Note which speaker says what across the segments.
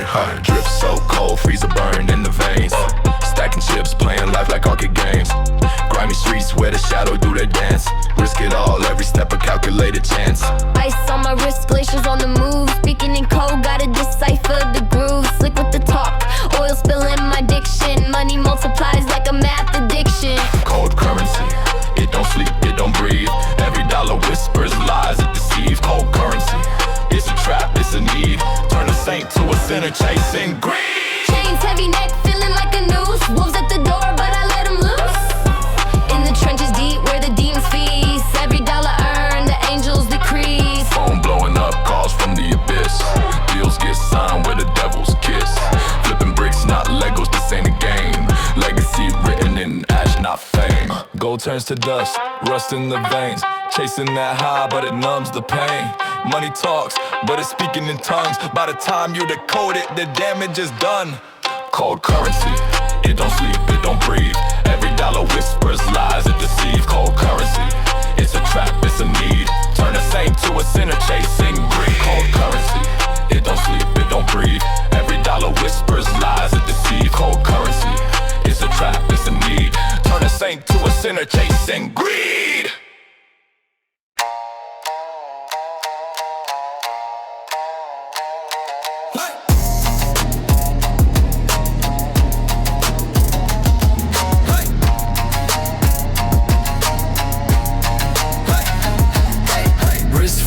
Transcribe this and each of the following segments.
Speaker 1: High. Drip so cold, freezer burn in the veins. Stacking chips, playing life like arcade games. Grimy streets where the shadow do their dance. Risk it all, every step a calculated chance.
Speaker 2: Ice on my wrist, glaciers on the move. Speaking in code, gotta decipher the groove. Slick with the talk, oil spilling my diction. Money multiplies like a math addiction.
Speaker 1: Cold currency, it don't sleep, it don't breathe. Every dollar whispers lies, it deceives. Cold currency, it's a trap, it's a need. Turn a saint to a sinner, chasing greed.
Speaker 2: Chains, heavy neck, feeling like a noose. Wolves at the door, but I let them loose. In the trenches deep where the demons feast. Every dollar earned, the angels decrease.
Speaker 1: Phone blowing up, calls from the abyss. Deals get signed with the devil's kiss. Flipping bricks, not Legos, this ain't a game. Legacy written in ash, not fame. Gold turns to dust, rust in the veins. Chasing that high, but it numbs the pain. Money talks, but it's speaking in tongues. By the time you decode it, the damage is done. Cold currency, it don't sleep, it don't breathe. Every dollar whispers lies, it deceives. Cold currency, it's a trap, it's a need. Turn a saint to a sinner, chasing greed. Cold currency, it don't sleep, it don't breathe. Every dollar whispers lies, it deceives. Cold currency, it's a trap, it's a need. Turn a saint to a sinner, chasing greed.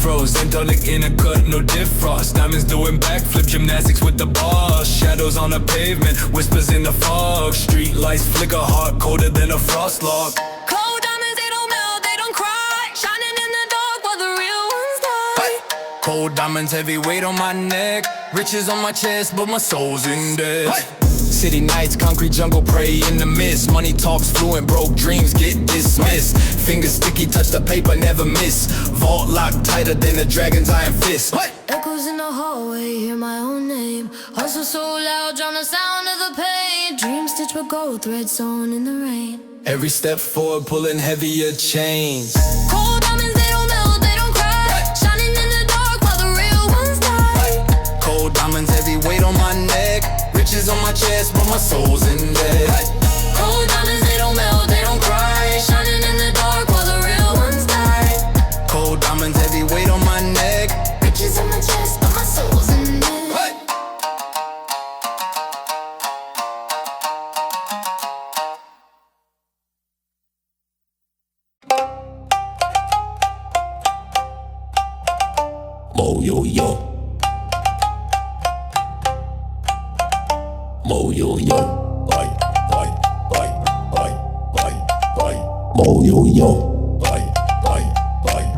Speaker 3: Frozen, don't look in a cut, no defrost. Diamonds doing backflip gymnastics with the boss. Shadows on the pavement, whispers in the fog. Street lights flicker hard, colder than a frost log.
Speaker 4: Cold diamonds, they don't melt, they don't cry. Shining in the dark while the real ones die.
Speaker 3: Cold diamonds, heavy weight on my neck. Riches on my chest, but my soul's in debt. City nights, concrete jungle, pray in the mist. Money talks fluent, broke dreams get dismissed. Fingers sticky, touch the paper, never miss. Vault locked tighter than a dragon's iron fist.
Speaker 4: Echoes in the hallway, hear my own name. Hustle so loud, drown the sound of the pain. Dreams stitched with gold thread sewn in the rain.
Speaker 3: Every step forward, pulling heavier chains.
Speaker 4: Cold diamonds, they don't melt, they don't cry. Shining in the dark while the real ones die.
Speaker 3: Cold diamonds, heavy weight on my neck. Riches on my chest, but my soul's in debt.
Speaker 4: Cold diamonds, they don't melt, they don't cry. Shining in the dark while the real ones die.
Speaker 3: Cold diamonds, heavy weight on my neck.
Speaker 4: Riches on my chest, but my soul's in it.
Speaker 3: Mo yo yo. Mo yo yo, bye, bye, bye, bye, bye, bye. Mo yo yo, bye, bye, bye.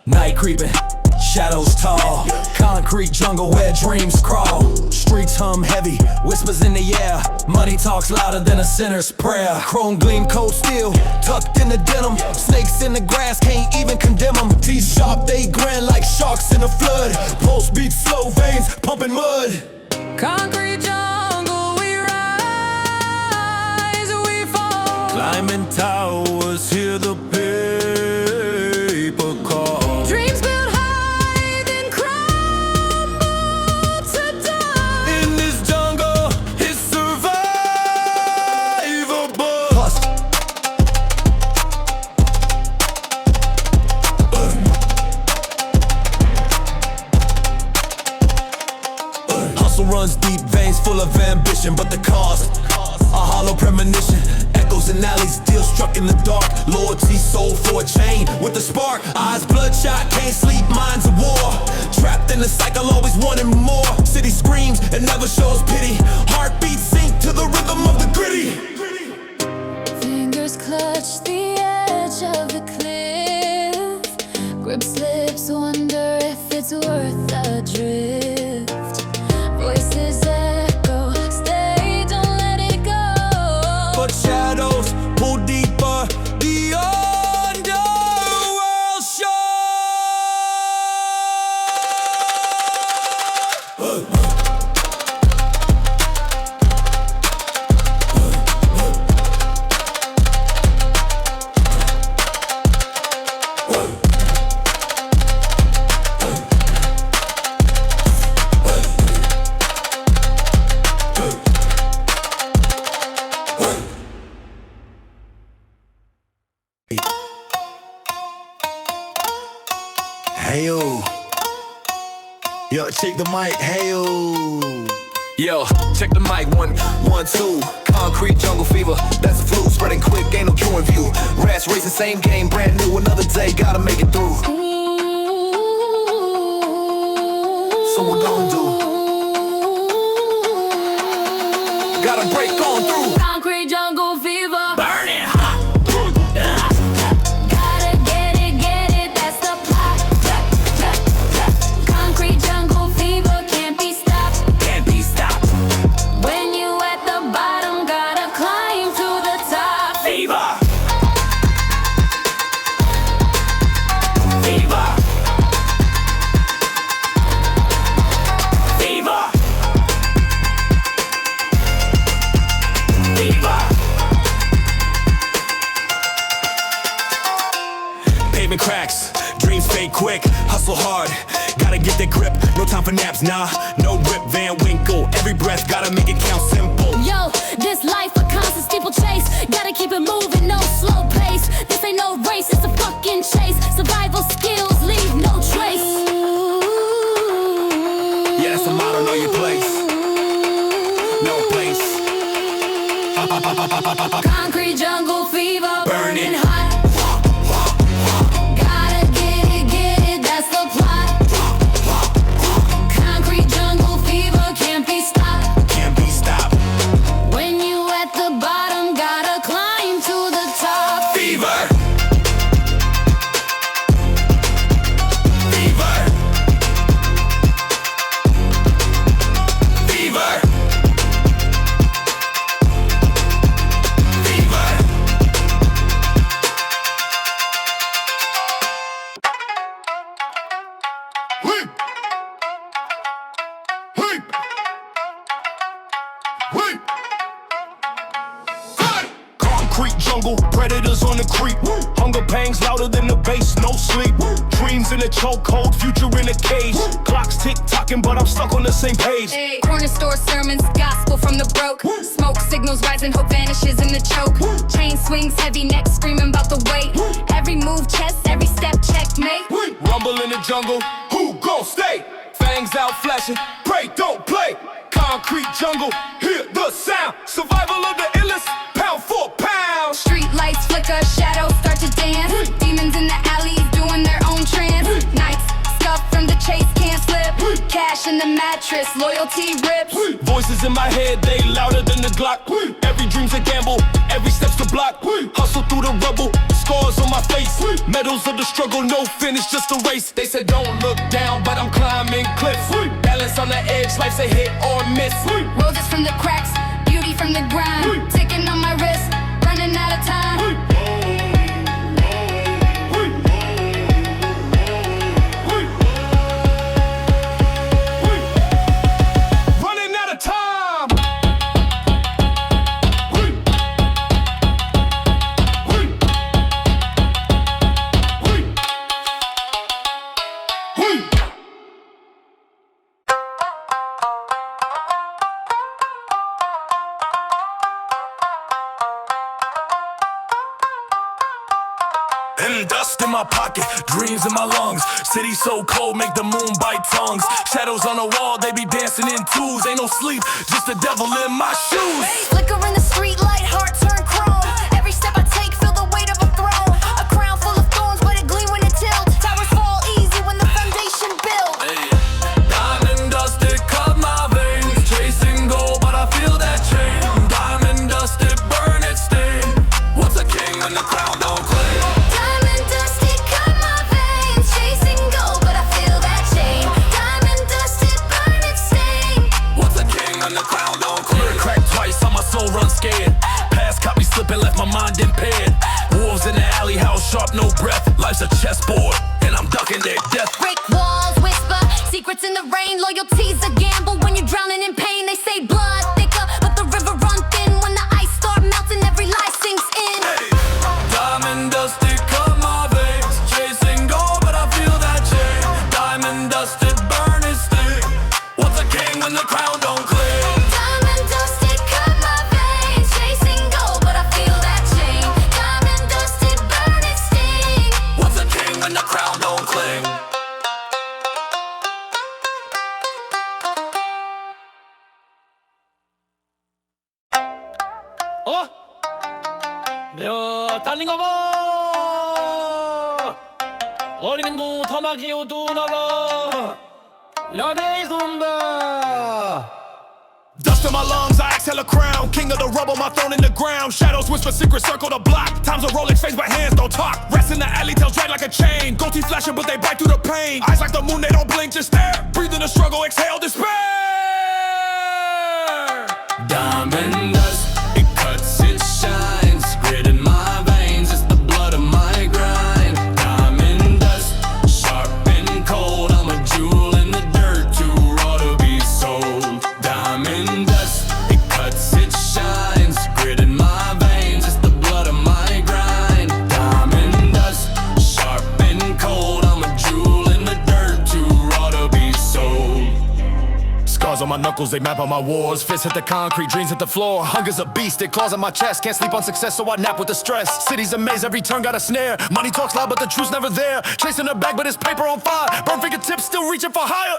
Speaker 3: Night creeping, shadows tall. Concrete jungle where dreams crawl. Streets hum heavy, whispers in the air. Money talks louder than a sinner's prayer. Chrome gleam, cold steel, tucked in the denim. Snakes in the grass, can't even condemn them. Teeth sharp, they grin like sharks in a flood. Pulse beats slow, veins pumping mud.
Speaker 4: Concrete jungle, we rise, we fall.
Speaker 3: Climbing towers, hear the paper call.
Speaker 4: Dreams built high, then crumble to dust.
Speaker 3: In this jungle, it's survivable. Bust. Hustle runs deep, veins full of ambition, but the cost, a hollow premonition. Echoes in alleys, deal struck in the dark. Loyalty sold for a chain with a spark. Eyes bloodshot, can't sleep, minds of war. Trapped in the cycle, always wanting more. City screams and never shows pity. Heartbeats sink to the rhythm of the gritty.
Speaker 4: Fingers clutch the edge of the cliff. Grip slips, wonder if it's worth the drift. Voices echo, stay, don't let it go.
Speaker 3: But shadows pull deeper, the underworld show. Hey yo, yo, check the mic. Hey
Speaker 1: Yo, check the mic, 1, 1, 2. Concrete jungle fever, that's the flu. Spreading quick, ain't no queuing view. Rats racing, same game, brand new. Another day, gotta make it through. So what gon' do? Gotta break on through.
Speaker 2: Concrete jungle fever.
Speaker 1: Burning hot.
Speaker 2: Gotta get it, that's the plot. Concrete jungle fever can't be stopped.
Speaker 1: Can't be stopped.
Speaker 2: When you at the bottom, gotta climb to the top.
Speaker 1: Fever. Fever. Fever. Fever. Pavement cracks, dreams fade quick, hustle hard, gotta get that grip, no time for naps, nah, no Rip Van Winkle, every breath gotta make it count simple.
Speaker 2: Yo, this life a constant steeplechase. Gotta keep it moving, no slow pace. This ain't no race, it's a fucking chase. Survival skills leave no trace.
Speaker 1: Yeah, that's a motto, know your place, no place.
Speaker 2: Concrete jungle fever,
Speaker 1: Burning
Speaker 2: burning hot. Gotta get it, that's the plot. Concrete jungle fever can't be stopped.
Speaker 1: Can't be stopped.
Speaker 2: When you at the bottom, gotta climb to the top.
Speaker 1: Fever. Fever. Fever. Fever. Whip. Whip. Whip. Concrete jungle, predators on the creep. Hunger pangs louder than the bass, no sleep. Dreams in a chokehold, future in a cage. Clocks tick-tocking, but I'm stuck on the same page.
Speaker 2: Corner store sermons, gospel from the broke. Smoke signals rising, hope vanishes in the choke. Chain swings, heavy neck screaming about the weight. Every move, chest, every step, checkmate.
Speaker 1: Rumble in the jungle, who gon' stay? Fangs out flashing, pray, don't play. Concrete jungle, hear the sound. Survival of the illest, pound for pound.
Speaker 2: Street lights flicker, shadows start to dance. Demons in the alleys doing their own trance. Nights scuffed from the chase, can't slip. Cash in the mattress, loyalty rips.
Speaker 1: Voices in my head, they louder than the Glock. Every dream's a gamble, every step's to block. Hustle through the rubble, scars on my face. Medals of the struggle, no finish, just a race. They said don't look down, but I'm climbing cliffs. Balance on the edge, life's a hit or miss.
Speaker 2: Roses from the cracks, beauty from the grind. Ticking on my wrist, running out of time.
Speaker 1: Running out of time. And dust in my pocket, dreams in my lungs. City so cold, make the moon bite tongues. Shadows on the wall, they be dancing in twos. Ain't no sleep, just the devil in my shoes.
Speaker 2: Flicker in the street light, heart turn chrome. Every step I take, feel the weight of a throne. A crown full of thorns, but it gleam when it tilts. Towers fall easy when the foundation built.
Speaker 1: Hey. Diamond dust, it cut my veins. Chasing gold, but I feel that chain. Diamond dust, it burn, it sting. What's a king when the crown don't claim?
Speaker 2: Diamond dust, it cut my veins. Chasing gold, but I feel that chain. Diamond dust, it burn, it sting.
Speaker 1: What's a king when the crown don't claim? Crack twice, how my soul run scared. Past caught me slipping, left my mind impaired. Wolves in the alley, house sharp, no breath. Life's a chessboard, and I'm ducking their death.
Speaker 2: Brick walls whisper, secrets in the rain. Loyalty's a gamble when you're drowning in pain. They say blood thicker, but the river run thin. When the ice start melting, every lie sinks in.
Speaker 1: Hey. Diamond dust, it cut my veins. Chasing gold, but I feel that chain. Diamond dust, it burn, it sting. What's a king when the crown don't claim?
Speaker 2: Diamond dust, it cut my veins. Chasing
Speaker 5: 달린가 봐 어린 고터마기 오두나가 야대이 손다
Speaker 3: Dust in my lungs, I exhale a crown. King of the rubble, my throne in the ground. Shadows whisper, secret circle the block. Times a Rolex face, but hands don't talk. Rest in the alley, tails drag like a chain. Gold teeth flashing, but they bite through the pain. Eyes like the moon, they don't blink, just stare. Breathe in the struggle, exhale despair.
Speaker 1: Diamond dust, it cuts, it shines. Grit in my veins, it's the blood of my grind. Diamond dust, sharp and cold. I'm a jewel in the dirt, too raw to be sold. Diamond dust, it cuts, it shines. Grit in my veins, it's the blood of my grind. Diamond dust, sharp and cold. I'm a jewel in the dirt, too raw to be sold.
Speaker 3: Scars on my knuckles, they map out my wars. Fists hit the concrete, dreams hit the floor. Hunger's a beast, it claws on my chest. Can't sleep on success, so I nap with the stress. City's a maze, every turn got a snare. Money talks loud, but the truth's never there. Chasing the bag, but it's paper on fire. Burn fingertips, still reaching for higher.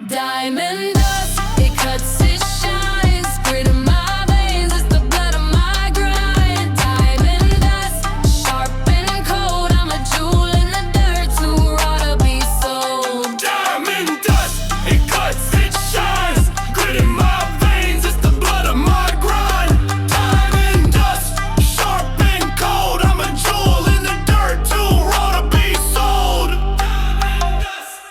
Speaker 4: Diamond dust, it cuts, it shines. Grit in my veins, it's the blood of my grind. Diamond dust, sharp and cold. I'm a jewel in the dirt, too raw to be sold.
Speaker 3: Diamond dust, it cuts, it shines. Grit in my veins, it's the blood of my grind. Diamond dust, sharp and cold. I'm a jewel in the dirt, too raw to be sold. Diamond dust.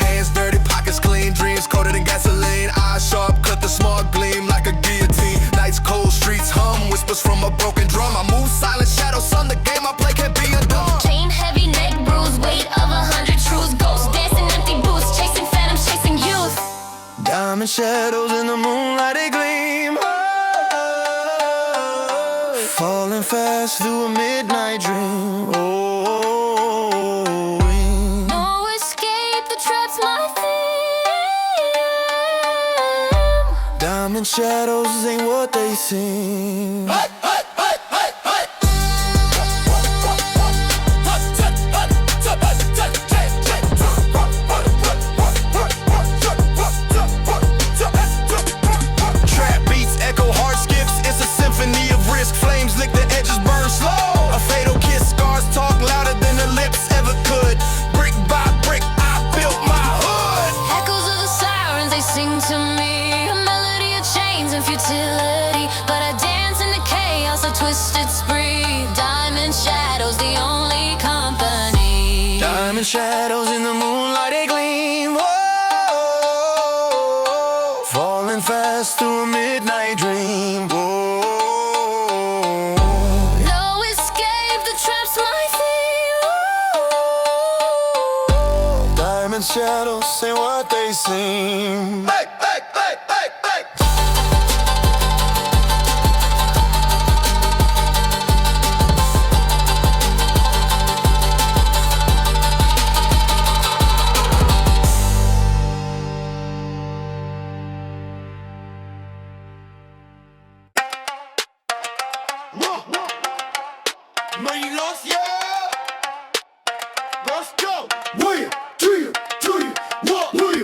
Speaker 3: Hands dirty, pockets clean, dreams colder than gasoline. Eyes sharp, cut the smart gleam like a guillotine. Nights cold, streets hum, whispers from a broken drum. I move silent shadows, son, the game I play can't be undone.
Speaker 2: Chain heavy, neck bruise, weight of 100 truths. Ghosts dancing empty booths, chasing phantoms, chasing youth.
Speaker 3: Diamond shadows in the moonlight, they gleam. Falling fast through a midnight dream.
Speaker 4: No escape, the trap's my theme.
Speaker 3: Diamond shadows ain't what they seem. Trap beats echo, heart skips. It's a symphony of risk. Flames lick the edges, burn slow. A fatal kiss, scars talk louder than the lips ever could. Brick by brick, I built my hood.
Speaker 4: Echoes of the sirens, they sing to me. A melody of chains and futility. But I dance in the chaos of twisted spree. Diamond shadows, the only company.
Speaker 3: Diamond shadows in the moonlight, they gleam. Whoa. Falling fast through a midnight dream. Whoa.
Speaker 4: No escape, the trap's my theme.
Speaker 3: Diamond shadows say what they seem. Hey, hey, hey, hey, hey. Money lost, yeah. Let's go.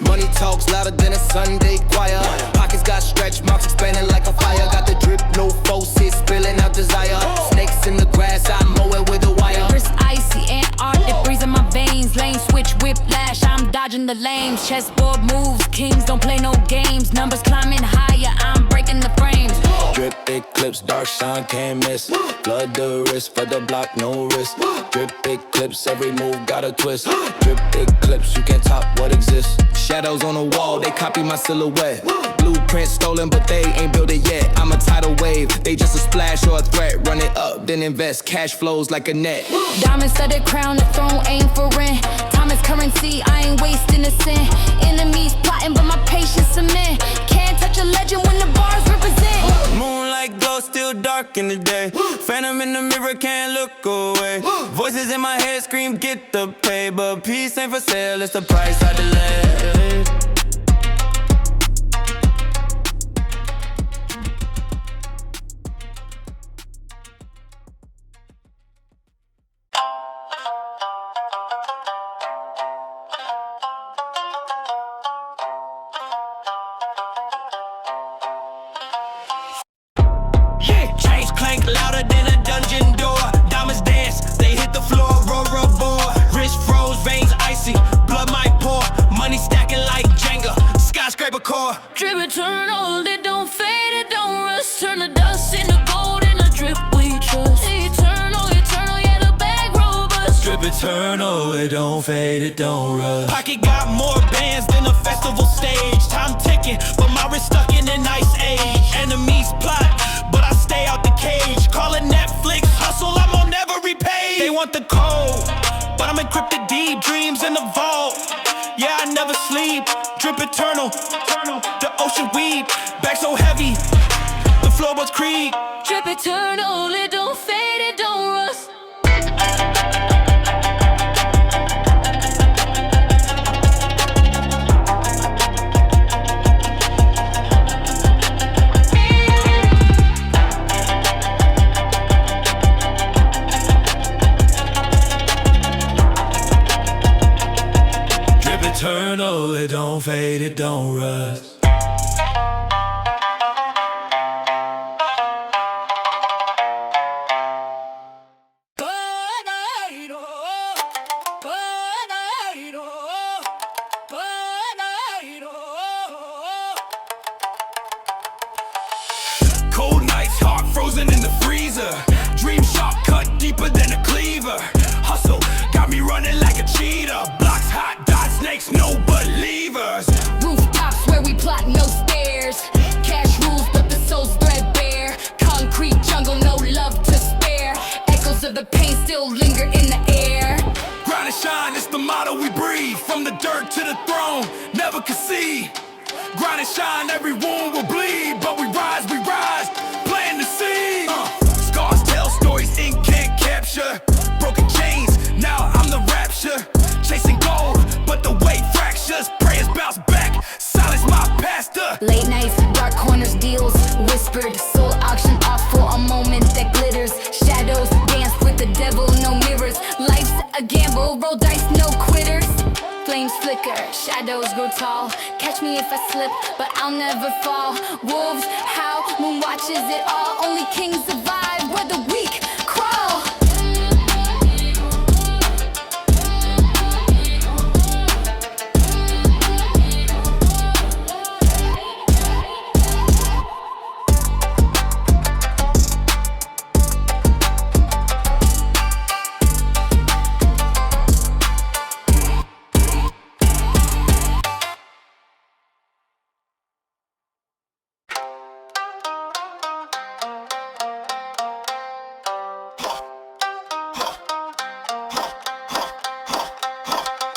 Speaker 3: Money talks louder than a Sunday choir. Pockets got stretch marks expanding like a fire. Got the drip, no forces spilling out desire. Snakes in the grass, I mow it with a wire.
Speaker 4: Wrist icy, Antarctic breeze in my veins. Lane switch, whiplash, I'm dodging the lanes. Chessboard moves, kings don't play no games. Numbers climbing higher, I'm breaking the frames.
Speaker 1: Drip Eclipse, dark shine, can't miss. Blood the wrist, for the block, no risk. Drip Eclipse, every move got a twist. Drip Eclipse, you can't top what exists. Shadows on the wall, they copy my silhouette. Blueprint stolen, but they ain't built it yet. I'm a tidal wave, they just a splash or a threat. Run it up, then invest, cash flows like a net.
Speaker 4: Diamond studded crown, the throne aim for rent. Time is currency, I ain't wasting a cent. Enemies plotting, but my patience cement. Can't touch a legend when the bars represent.
Speaker 6: Moonlight glow, still dark in the day. Phantom in the mirror, can't look away. Voices in my head scream, get the pay. But peace ain't for sale, it's the price I delay.
Speaker 3: car.
Speaker 4: Drip eternal, it don't fade, it don't rust. Turn the dust into gold in the drip we trust. Eternal, yeah, the bag robust.
Speaker 3: Drip eternal, it don't fade, it don't rust.
Speaker 6: Pocket got more bands than a festival stage. Time ticking, but my wrist stuck in an ice age. Enemies plot, but I stay out the cage. Call it Netflix hustle, I'm on every page. They want the code, but I'm encrypted deep. Dreams in the vault, yeah, I never sleep. Drip eternal, the ocean weed. Back so heavy, the floorboards creak.
Speaker 4: Drip eternal, it don't fade, it don't rust.
Speaker 3: Eternal, it don't fade, it don't rust.
Speaker 6: Cold nights, heart frozen in the freezer. Dream sharp, cut deeper than a cleaver. Hustle got me running like a cheetah. Blocks hot, dot snakes, no believers.
Speaker 2: Rooftops where we plot, no stairs. Cash rules, but the soul's threadbare. Concrete jungle, no love to spare. Echoes of the pain still linger in the air.
Speaker 6: Grind and shine, it's the motto we breathe. From the dirt to the throne, never concede. Grind and shine, every wound will bleed. But we rise, playing the seed. Scars tell stories, ink can't capture. Broken chains, now I'm the rapture. Chasing gold, but the weight fractures. Prayers bounce back, silence my pastor.
Speaker 2: Late nights, dark corners, deals whispered. Soul auction off for a moment that glitters. Shadows dance with the devil, no mirrors. Life's a gamble, roll dice, no quitters. Flames flicker, shadows grow tall. Catch me if I slip, but I'll never fall. Wolves howl, moon watches it all. Only kings survive where the weak crawl.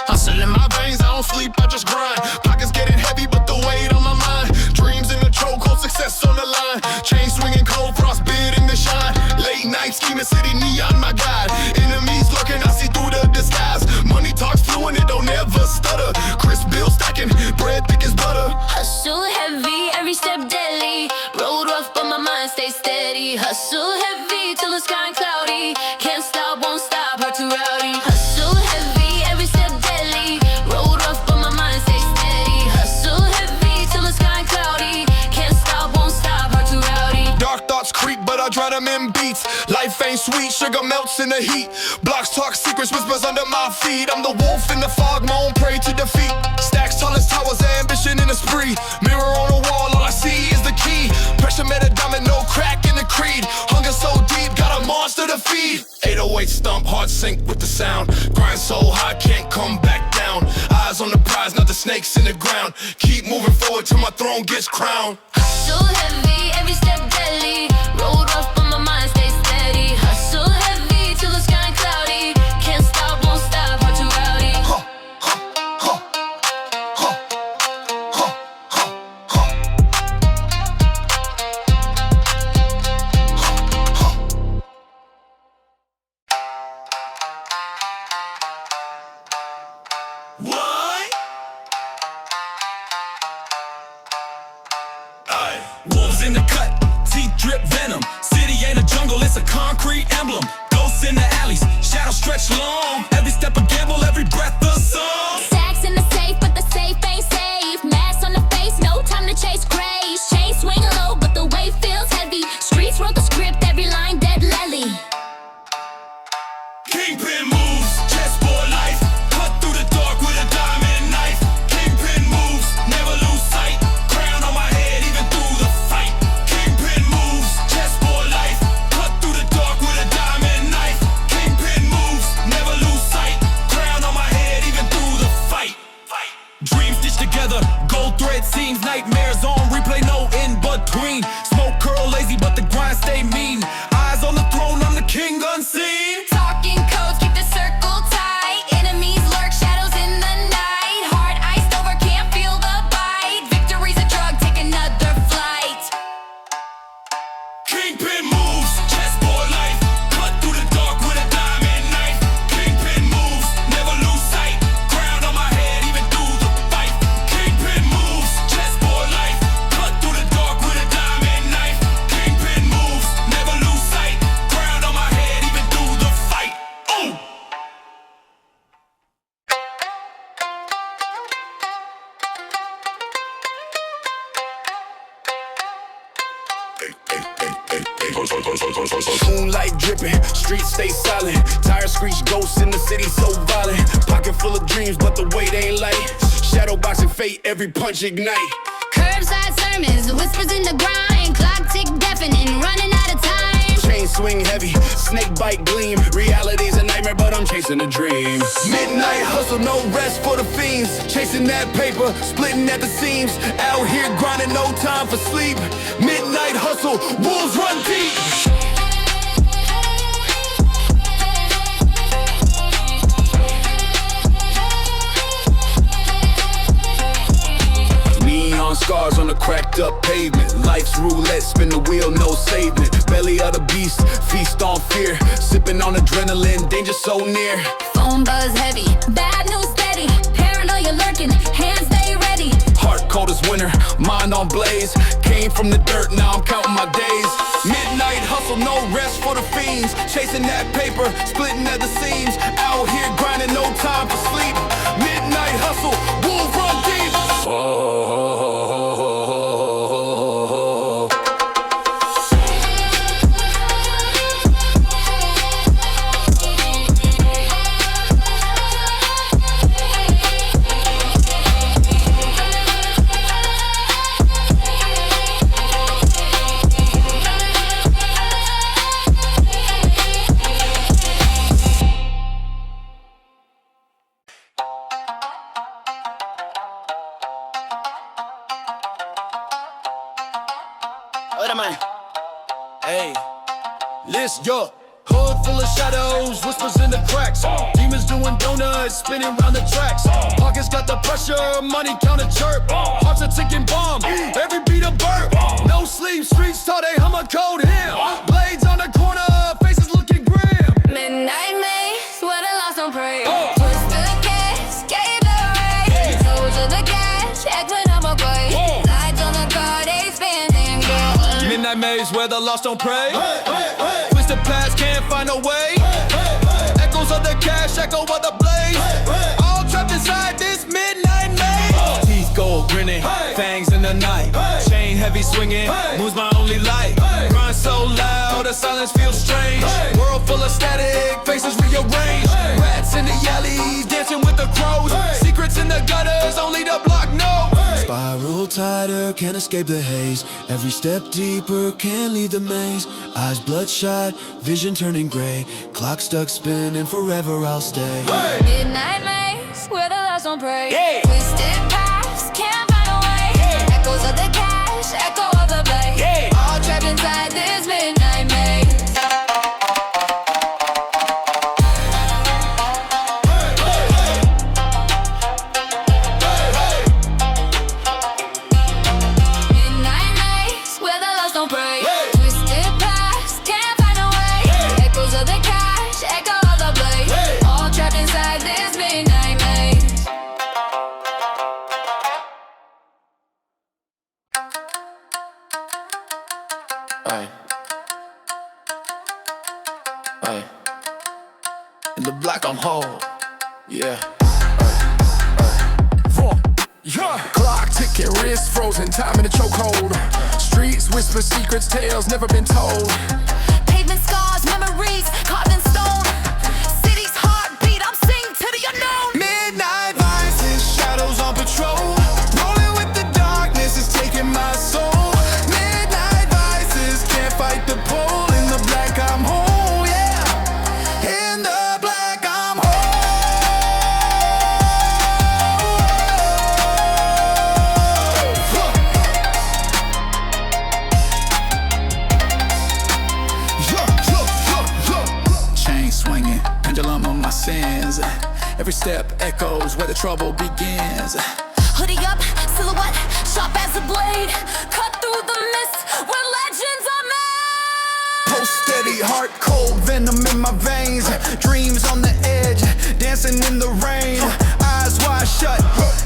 Speaker 7: Hustle in my veins, I don't sleep, I just grind. Pockets getting heavy, but the weight on my mind. Dreams in the chokehold, success on the line. Chain swinging, cold frost, bidding to shine. Late night scheming, city neon, my guide. Enemies lurking, I see through the disguise. Money talks fluent, it don't ever stutter. Crisp bill stacking, bread thick as butter.
Speaker 4: Hustle heavy, every step deadly. Road rough, but my mind stays steady. Hustle heavy till the sky cloudy. Can't stop, won't stop, heart too rowdy. Hustle heavy, every step deadly. Road rough, but my mind stays steady. Hustle heavy till the sky cloudy. Can't stop, won't stop, heart too rowdy.
Speaker 7: Dark thoughts creep, but I drown them in beats. Life ain't sweet, sugar melts in the heat. Blocks talk secrets, whispers under my feet. I'm the wolf in the fog, my own prey to defeat. Stacks tall as towers, ambition in a spree. Mirror on the wall, all I see is the key. Pressure made a diamond, no crack in the creed. Hunger so deep, got a monster to feed. 808 stomp, heart sink with the sound. Grind so high, can't come back down. Eyes on the prize, not the snakes in the ground. Keep moving forward till my throne gets crowned.
Speaker 4: Hustle heavy, every step deadly. Road rough, but my mind stays steady. Hustle heavy till the sky cloudy. Can't stop, won't stop, heart too rowdy.
Speaker 6: What? Aye. Wolves in the cut, teeth drip venom. City ain't a jungle, it's a concrete emblem. Ghosts in the alleys, shadows stretch long. Every step a gamble, every breath a song.
Speaker 4: Stacks in the safe, but the safe ain't safe. Mask on the face, no time to chase grays. Chain swing low, but the weight feels heavy. Streets wrote the script, every line dead lily.
Speaker 6: Kingpin moves, chessboard life. Cut through the dark with a diamond knife. Kingpin moves, never lose sight. dreams, nightmares on replay, no in between. Smoke curl lazy, but the grind stay mean. Eyes on the throne, I'm the king unseen.
Speaker 2: Talking codes, keep the circle tight. Enemies lurk, shadows in the night. Heart iced over, can't feel the bite. Victory's a drug, take another flight.
Speaker 6: Kingpin moves, chessboard life. Cut through the dark with a diamond knife. Kingpin moves, never lose sight. Crown on my head, even through the fight. Kingpin moves, chessboard life. Cut through the dark with a diamond knife. Kingpin moves, never lose sight. Crown on my head, even through the fight. Ooh!
Speaker 3: Moonlight dripping, streets stay silent. Tires screech, ghosts in the city so violent. Pocket full of dreams, but the weight ain't light. Shadow boxing fate, every punch ignite.
Speaker 2: Curbside sermons, whispers in the grind. Clock tick deafening, running out of time.
Speaker 3: Chain swing heavy, snake bite gleam. Reality's a nightmare, but I'm chasing a dream. Midnight hustle, no rest for the fiends. Chasing that paper, splitting at the seams. Out here grinding, no time for sleep. Midnight hustle, wolves run deep. Neon scars on the cracked up pavement. Life's roulette, spin the wheel, no saving. Belly of the beast, feast on fear. Sipping on adrenaline, danger so near.
Speaker 2: Phone buzz heavy, bad news steady. Paranoia lurking, hands stay ready.
Speaker 3: Heart cold as winter, mind on blaze. Came from the dirt, now I'm counting my days. Midnight hustle, no rest for the fiends. Chasing that paper, splitting at the seams. Out here grinding, no time for sleep. Midnight hustle, wolves run deep.
Speaker 6: Hey, list your hood full of shadows, whispers in the cracks. Demons doing donuts, spinning round the tracks. Pockets got the pressure, money counter chirp. Hearts a ticking bomb, every beat a burp. No sleep, streets taught they hum a code hymn. Blades on the corner, faces looking grim.
Speaker 2: Midnight maze, where the lost don't pray. Twist the case, gave the race. Souls of the cash, echoing up my way. Lights on the car, they spinning, girl.
Speaker 6: Midnight maze where the lost don't pray. Twisted past can't find a way. Echoes of the cash, echo of the blaze. All trapped inside this midnight maze. Teeth gold grinning, fangs in the night. Chain heavy swinging, moves my only light. Grind so loud, the silence feels strange. World full of static, faces rearranged. Rats in the alleys, dancing with the crows. Secrets in the gutters, only the block knows.
Speaker 3: Spiral tighter, can't escape the haze. Every step deeper, can't leave the maze. Eyes bloodshot, vision turning gray. Clock stuck spinning, forever I'll stay.
Speaker 2: Midnight maze, where the lost don't pray. Twisted paths, can't find a way. Echoes of the cash, echo of the blaze. All trapped inside this midnight maze. Midnight maze, where the lost don't pray. Twisted paths, can't find a way. Echoes of the cash, echo of the blaze. All trapped inside this midnight maze.
Speaker 3: In the black I'm whole, yeah. Clock ticking, wrist frozen, time in a chokehold. Streets whisper secrets, tales never been told.
Speaker 2: Pavement scars, memories carved in stone. City's heartbeat, I'm singing to the unknown.
Speaker 3: Midnight vices, shadows on patrol. Rolling with the darkness is taking my soul. Midnight vices, can't fight the pole. In the black I'm whole, yeah. In the black I'm whole. Every step echoes where the trouble begins.
Speaker 2: Hoodie up, silhouette, sharp as a blade. Cut through the mist where legends are made.
Speaker 3: Pulse steady, heart cold, venom in my veins. Dreams on the edge, dancing in the rain. Eyes wide shut,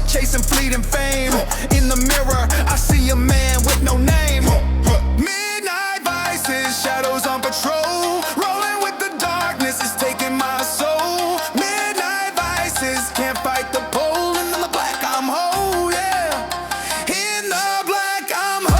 Speaker 3: chasing fleeting fame. In the mirror, I see a man with no name. Midnight vices, shadows on patrol. Rolling with the darkness, it's taking my soul. Midnight vices, can't fight the pole. In the black, I'm whole, yeah. In the black, I'm whole.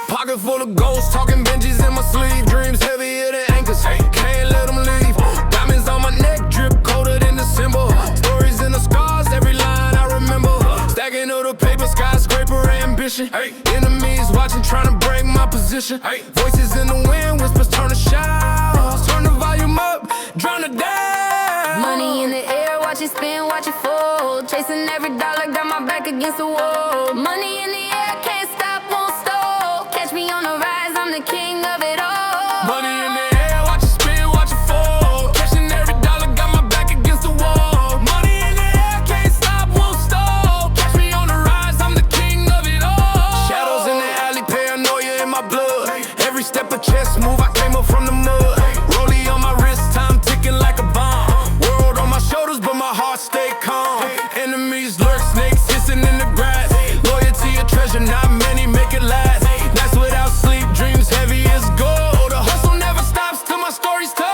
Speaker 7: Pocket full of ghosts, talking Benjis in my sleeve. Dreams heavier than anchors, can't let them leave. Diamonds on my neck, drip colder than December. Stories in the scars, every line I remember. Stacking up the paper, skyscraper ambition. Enemies watching, trying to break my position. Voices in the wind, whispers turn to shouts. Turn the volume up, drown the down.
Speaker 2: Money in the air, watch it spin, watch it fold. Chasing every dollar, got my back against the wall. Money in the air, can't stop, won't stall. Catch me on the rise, I'm the king of it all.
Speaker 7: Money in the air, watch it spin, watch it fall. Catching every dollar, got my back against the wall. Money in the air, can't stop, won't stall. Catch me on the rise, I'm the king of it all. Shadows in the alley, paranoia in my blood. Every step a chess move, I came up from the mud. Rollie on my wrist, time ticking like a bomb. World on my shoulders, but my heart stay calm. Enemies lurk, snakes hissing in the grass. Loyalty a treasure, not many make it last. Nights without sleep, dreams heavy as gold. The hustle never stops till my story's told.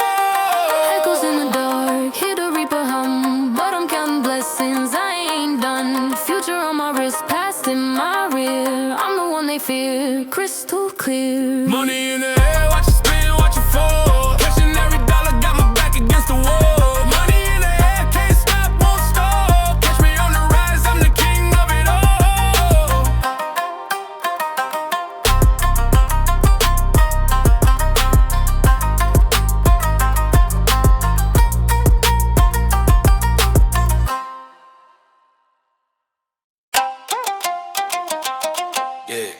Speaker 2: Echoes in the dark, hear the reaper hum. But I'm counting blessings, I ain't done. Future on my wrist, past in my rear. I'm the one they fear, crystal clear.
Speaker 7: Money in the air, watch it spin, watch it fall. Catching every dollar, got my back against the wall. Money in the air, can't stop, won't stall. Catch me on the rise, I'm the king of it all.
Speaker 3: Yeah.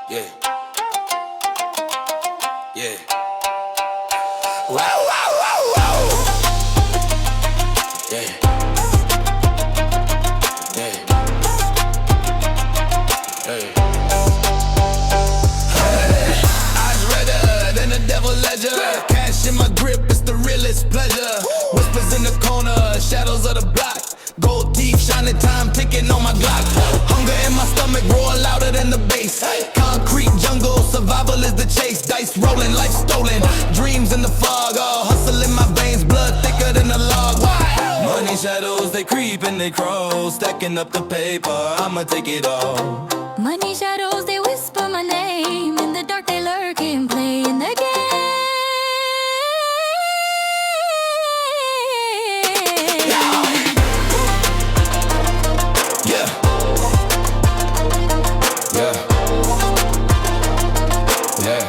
Speaker 3: Yeah. Yeah. Wow, wow, wow, wow. Yeah. Yeah. Hey. Eyes redder than the devil ledger. Cash in my grip, it's the realest pleasure. Whispers in the corner, shadows of the block. Gold teeth shining, time ticking on my Glock. Hunger in my stomach, roar louder than the bass. Concrete jungle, survival is the chase. Dice rolling, life stolen. Dreams in the fog, all hustle in my veins, blood thicker than a log. Money shadows, they creep and they crawl. Stacking up the paper, I'ma take it all.
Speaker 4: Money shadows, they whisper my name. In the dark, they lurk and play in the game.
Speaker 3: Yeah. Yeah. Yeah.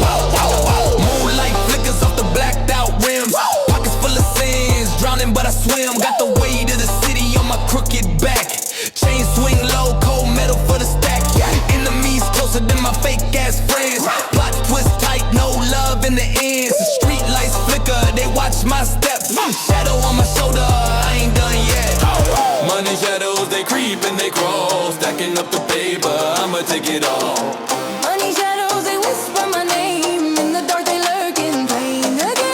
Speaker 3: Wow, wow, wow. Moonlight flickers off the blacked out rims. Pockets full of sins, drowning but I swim. Got the weight of the city on my crooked back. Chain swing low, cold metal for the stack. Enemies closer than my fake ass friends. Plot twist tight, no love in the ends. The street lights flicker, they watch my steps. Shadow on my shoulder, I ain't done yet. Money shadows, they creep and they crawl. Stacking up the paper, I'ma take it all.
Speaker 4: Money shadows, they whisper my name. In the dark, they lurk and play in the game.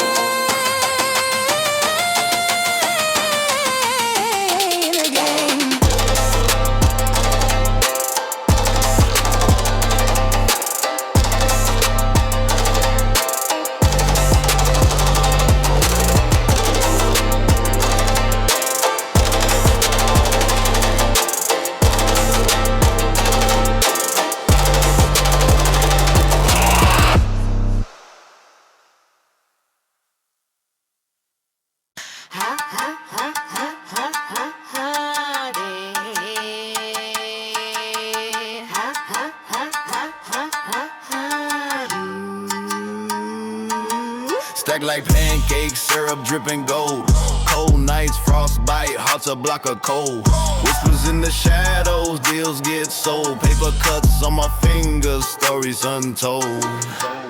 Speaker 3: Stack like pancakes, syrup dripping gold. Cold nights, frostbite, hard to block a cold. Whispers in the shadows, deals get sold. Paper cuts on my fingers, stories untold.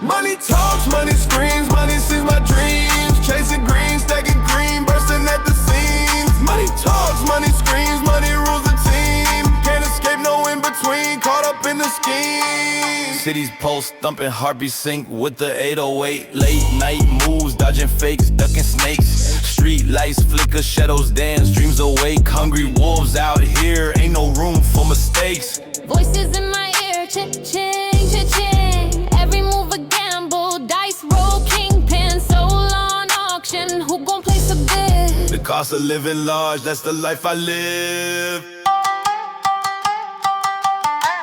Speaker 3: Money talks, money screams, money sees my dreams. Chasing green, stacking green, bursting at the seams. Money talks, money screams, money rules the team. Can't escape, no in between, caught up in the scheme. Cities pulse, thumping, heartbeat sync with the 808. Late night moves, dodging fakes, ducking snakes. Street lights flicker, shadows dance, dreams awake. Hungry wolves out here, ain't no room for mistakes.
Speaker 4: Voices in my ear, cha-ching, cha-ching. Every move a gamble, dice roll, kingpin, soul on auction. Who gon' place a bid?
Speaker 3: The cost of living large, that's the life I live.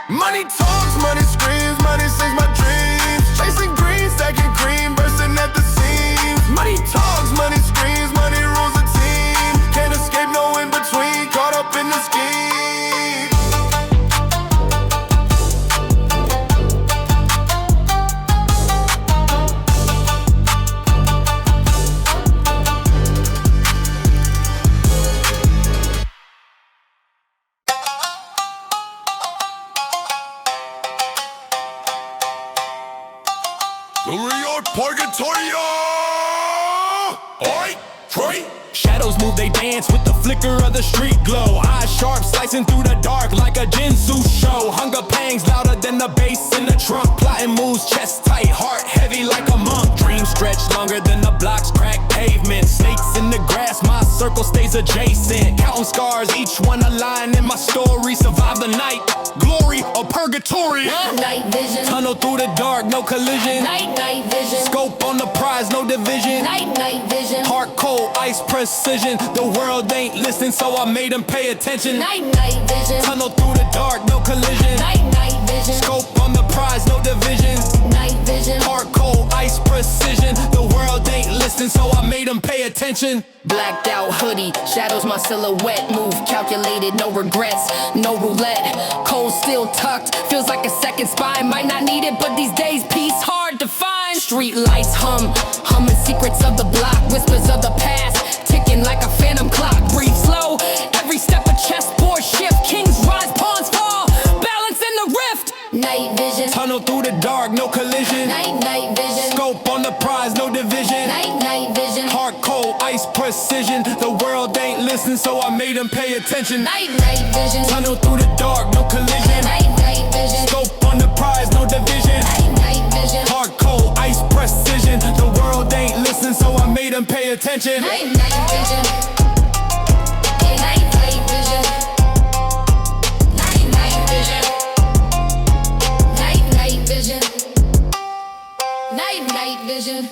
Speaker 3: Money talks, money screams, money sings my dreams. Chasing green, stacking cream, bursting at the seams. Money talks, money screams, money rules the team. Can't escape, no in between, caught up in the scheme.
Speaker 7: Purgatorio! Oi, Troy!
Speaker 6: Shadows move, they dance with the flicker of the street glow. Eyes sharp, slicing through the dark like a Jinsu show. Hunger pangs louder than the bass in the trunk. Plotting moves, chest tight, heart heavy like a monk. Dreams stretch longer than the blocks crack pavement. Snakes in the grass, my circle stays adjacent. Counting scars, each one a line in my story. Survive the night, glory or purgatory.
Speaker 4: Night vision,
Speaker 6: Tunnel through the dark, no collision.
Speaker 4: night vision,
Speaker 6: Scope on the prize, no division.
Speaker 4: night vision,
Speaker 6: Heart cold, ice precision. The world ain't listening, so I made them pay attention.
Speaker 4: night vision,
Speaker 6: Tunnel through the dark, no collision.
Speaker 4: night vision,
Speaker 6: Scope on the prize, no division.
Speaker 4: night vision.
Speaker 6: Heart cold, ice precision. The world ain't listening, so I made them pay attention.
Speaker 2: Blacked out hoodie, shadows my silhouette. Move calculated, no regrets, no roulette. Cold still tucked, feels like a second spine. Might not need it, but these days peace hard to find. Street lights humming secrets of the block. Whispers of the past, ticking like a phantom clock. Breathe slow, every step a chessboard shift. Kings rise, pawns fall, balance in the rift.
Speaker 4: Night vision,
Speaker 6: Tunnel through the dark, no collision.
Speaker 4: night vision,
Speaker 6: Scope on the prize, no division.
Speaker 4: night vision,
Speaker 6: Heart cold, ice precision. The world ain't listening, so I made them pay attention.
Speaker 4: night vision,
Speaker 6: Tunnel through the dark, no collision.
Speaker 4: night vision,
Speaker 6: Scope on the prize, no division.
Speaker 4: night vision,
Speaker 6: Heart cold, ice precision. The world ain't listening, so I made them pay attention.
Speaker 4: night vision, night vision, night vision, night vision, night vision.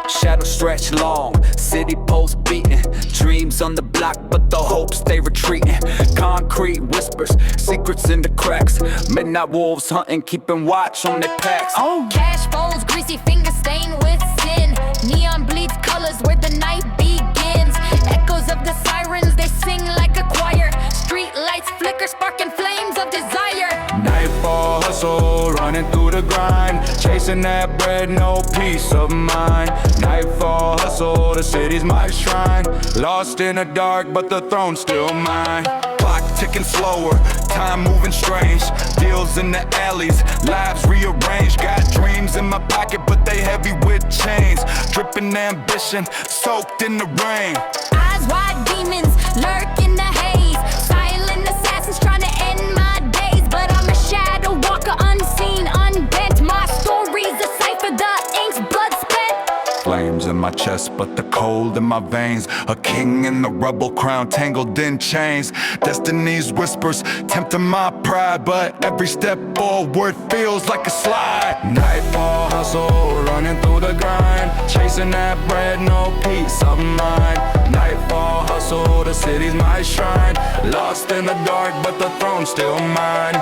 Speaker 8: Shadows stretch long, city posts beating. Dreams on the block, but the hopes stay retreating. Concrete whispers, secrets in the cracks. Midnight wolves hunting, keeping watch on their packs.
Speaker 4: Cash phones, greasy fingers stained with sin. Neon bleeds colors where the night begins. Echoes of the sirens, they sing like a choir. Street lights flicker, sparking flames of desire.
Speaker 8: Nightfall hustle, running through the grind. Chasing that bread, no peace of mind. Nightfall hustle, the city's my shrine. Lost in the dark, but the throne's still mine. Clock ticking slower, time moving strange. Deals in the alleys, lives rearranged. Got dreams in my pocket, but they heavy with chains. Dripping ambition, soaked in the rain.
Speaker 4: Eyes wide, demons lurk in the haze. Silent assassins trying to end my days. But I'm a shadow walker, unseen, unbent. My story's a cipher, the ink's blood spent.
Speaker 8: Flames in my chest, but the cold in my veins. A king in the rubble, crown tangled in chains. Destiny's whispers, tempting my pride, but every step forward feels like a slide. Nightfall hustle, running through the grind. Chasing that bread, no peace of mind. Nightfall hustle, the city's my shrine. Lost in the dark, but the throne's still mine.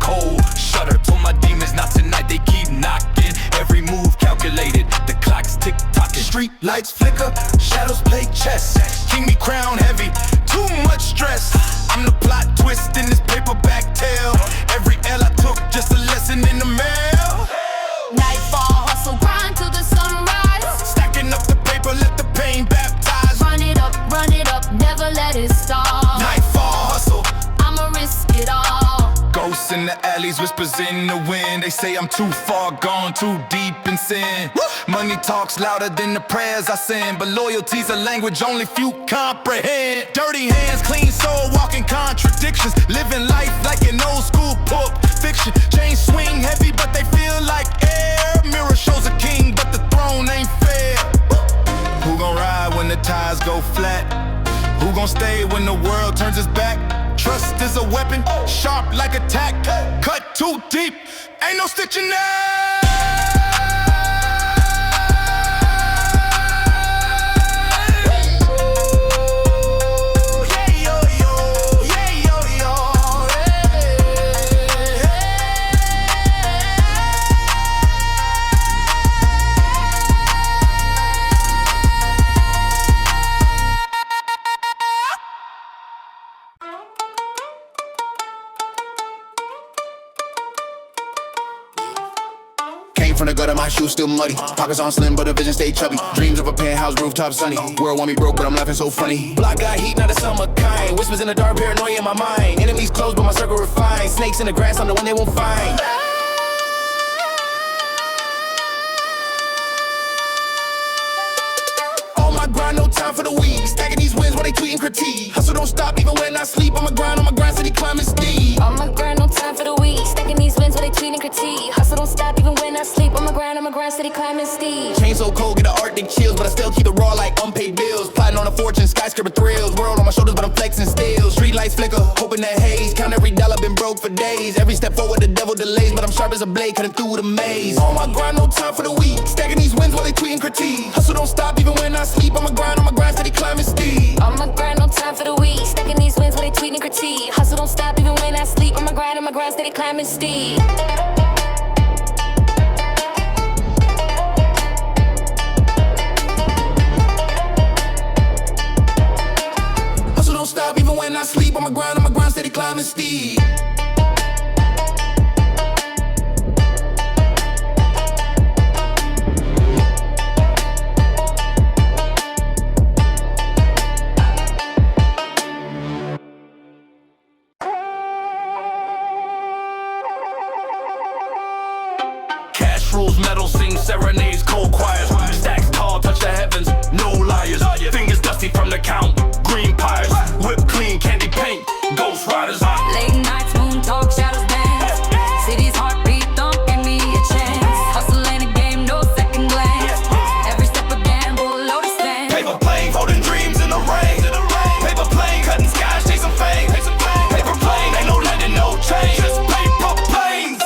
Speaker 1: cold shudder. Told my demons not tonight, they keep knocking. Every move calculated, the clock's tick-tocking.
Speaker 3: Street lights flicker, shadows play chess.
Speaker 1: King me crown heavy, too much stress. I'm the plot twist in this paperback tale. Every L I took, just a lesson in the mail.
Speaker 2: Nightfall hustle, grind till the sunrise.
Speaker 1: Stacking up the paper, let the pain baptize.
Speaker 2: Run it up, never let it stop.
Speaker 1: Nightfall hustle,
Speaker 2: I'ma risk it all.
Speaker 1: ghosts in the alleys, whispers in the wind. They say I'm too far gone, too deep in sin. Money talks louder than the prayers I send, but loyalty's a language only few comprehend. Dirty hands, clean soul, walking contradictions. Living life like an old school pulp fiction. Chains swing heavy, but they feel like air. Mirror shows a king, but the throne ain't fair. Who gon' ride when the ties go flat? Who gon' stay when the world turns its back? Trust is a weapon, sharp like a tack. Cut too deep, ain't no stitching that.
Speaker 3: From the gutter, my shoes still muddy. Pockets on slim, but the vision stay chubby. Dreams of a penthouse, rooftop sunny. World want me broke, but I'm laughing so funny. Block got heat, not a summer kind. Whispers in the dark, paranoia in my mind. Enemies close, but my circle refined. Snakes in the grass, I'm the one they won't find. On my grind, no time for the weak. Stacking these wins while they tweet and critique. Hustle don't stop even when I sleep. On my grind, steady climbing steep.
Speaker 2: On my grind, no time for the weak. Stacking these wins while they tweet and critique. Hustle don't stop even when I sleep. On my grind, steady climbing steep.
Speaker 3: Chain so cold, get the Arctic chills, but I still keep it raw like unpaid bills. Plotting on a fortune, skyscraper thrills. World on my shoulders, but I'm flexing still. Street lights flicker, hoping that haze. Count every dollar, been broke for days. Every step forward, the devil delays, but I'm sharp as a blade, cutting through the maze. On my grind, no time for the weak. Stacking these wins while they tweet and critique. Hustle don't stop even when I sleep. On my grind, steady climbing steep.
Speaker 2: On my grind, no time for the weak. Stacking these wins while they tweet and critique. Hustle don't stop even when I sleep. On my grind, steady climbing steep.
Speaker 3: Don't stop even when I sleep. On my grind, steady climbing steep.
Speaker 1: Cash rules, metal, sing serenades, cold choirs. Stacks tall, touch the heavens, no liars. Fingers dusty from the count, green pyres. Whip clean, candy paint, ghost riders.
Speaker 2: Late nights, moon talk, shadows dance. City's heartbeat, don't give me a chance. Hustle ain't a game, no second glance. Every step a gamble, load a stand.
Speaker 1: Paper plane, holding dreams in the rain. Paper plane, cutting skies, chasing fame. Paper plane, ain't no letting no change. Just paper planes.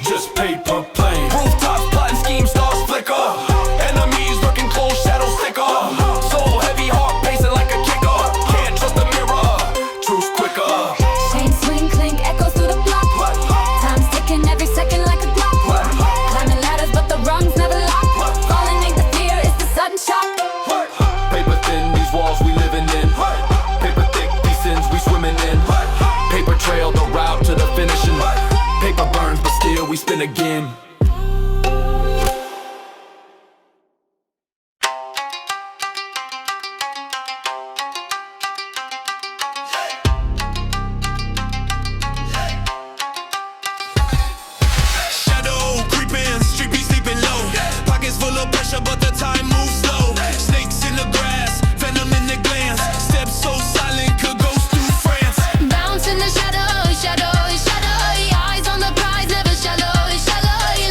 Speaker 1: Just paper planes. Rooftops, plotting schemes, stars flicker. Enemies lurking close, shadows thicker. Soul heavy, heart pacing like a kicker. Can't trust the mirror, truth quicker.
Speaker 2: Chain swing, clink, echoes through the block. Time's ticking every second like a clock. Climbing ladders, but the rungs never lock. Falling ain't the fear, it's the sudden shock.
Speaker 1: Paper thin, these walls we living in. Paper thick, these sins we swimming in. Paper trail, the route to the finishing. Paper burns, but still we spin again.
Speaker 3: Shadow creeping, street be sleeping low. Pockets full of pressure, but the time moves slow. Snakes in the grass, venom in the glance. Steps so silent, could go through France.
Speaker 2: Bounce in the shadow, shadow, shadow. Eyes on the prize, never shallow, shallow.